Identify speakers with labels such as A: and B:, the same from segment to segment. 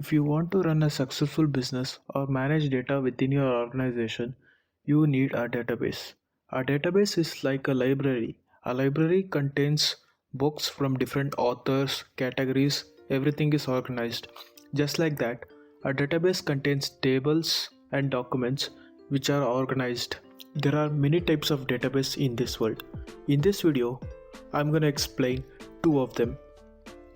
A: If you want to run a successful business or manage data within your organization, you need a database. A database is like a library. A library contains books from different authors, categories, everything is organized. Just like that, a database contains tables and documents which are organized. There are many types of database in this world. In this video, I'm going to explain two of them.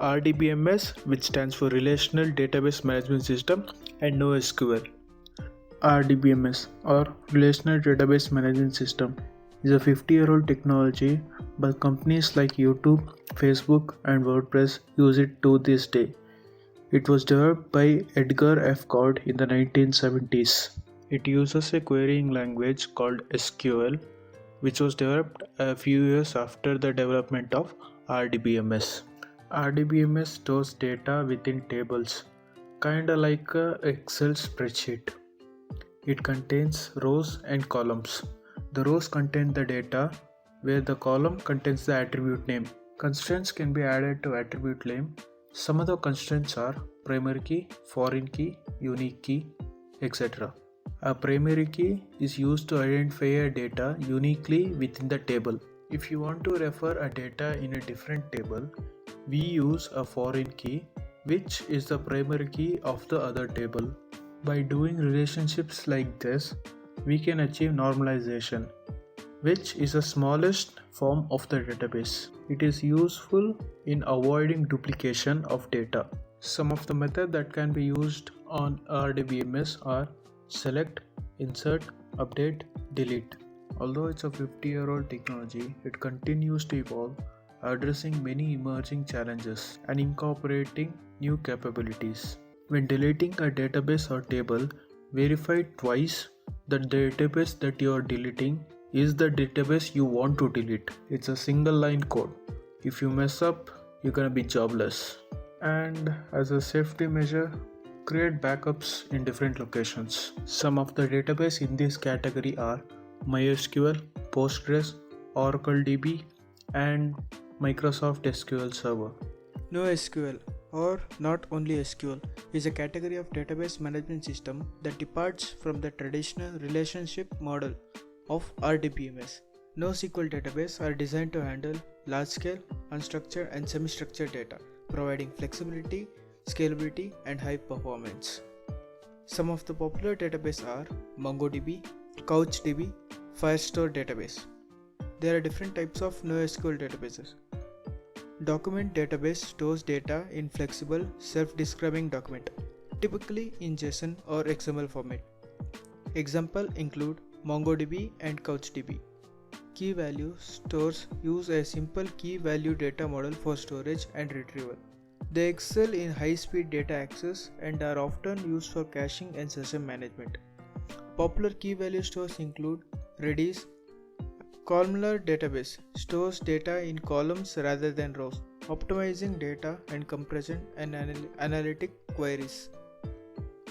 A: RDBMS, which stands for Relational Database Management System, and NoSQL. RDBMS or Relational Database Management System is a 50-year-old technology, but companies like YouTube, Facebook, and WordPress use it to this day. It was developed by Edgar F. Codd in the 1970s. It uses a querying language called SQL, which was developed a few years after the development of RDBMS. RDBMS stores data within tables, kinda like a Excel spreadsheet. It contains rows and columns. The rows contain the data, where the column contains the attribute name. Constraints can be added to attribute name. Some of the constraints are primary key, foreign key, unique key, etc. A primary key is used to identify a data uniquely within the table. If you want to refer a data in a different table, we use a foreign key, which is the primary key of the other table. By doing relationships like this, we can achieve normalization, which is the smallest form of the database. It is useful in avoiding duplication of data. Some of the methods that can be used on RDBMS are select, insert, update, delete. Although it's a 50-year-old technology, it continues to evolve, addressing many emerging challenges and incorporating new capabilities. When deleting a database or table, verify twice that the database that you are deleting is the database you want to delete. It's a single line code. If you mess up, you're gonna be jobless. And as a safety measure, create backups in different locations. Some of the database in this category are MySQL, Postgres, Oracle DB, and Microsoft SQL Server.
B: NoSQL, or not only SQL, is a category of database management system that departs from the traditional relationship model of RDBMS. NoSQL databases are designed to handle large-scale, unstructured and semi-structured data, providing flexibility, scalability, and high performance. Some of the popular databases are MongoDB, CouchDB, Firestore database. There are different types of NoSQL databases. Document database stores data in flexible, self-describing document, typically in JSON or XML format. Examples include MongoDB and CouchDB. Key value stores use a simple key value data model for storage and retrieval. They excel in high-speed data access and are often used for caching and session management. Popular key value stores include Redis. Columnar database stores data in columns rather than rows, optimizing data and compression and analytic queries.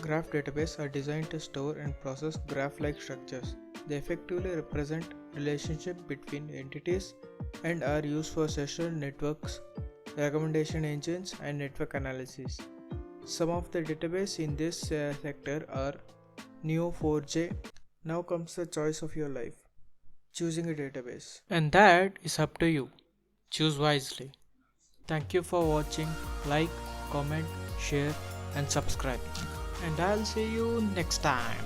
B: Graph databases are designed to store and process graph-like structures. They effectively represent relationships between entities and are used for social networks, recommendation engines, and network analysis. Some of the databases in this sector are Neo4j. Now comes the choice of your life. Choosing a database. And that is up to you. Choose wisely. Thank you for watching. Like, comment, share, and subscribe. And I'll see you next time.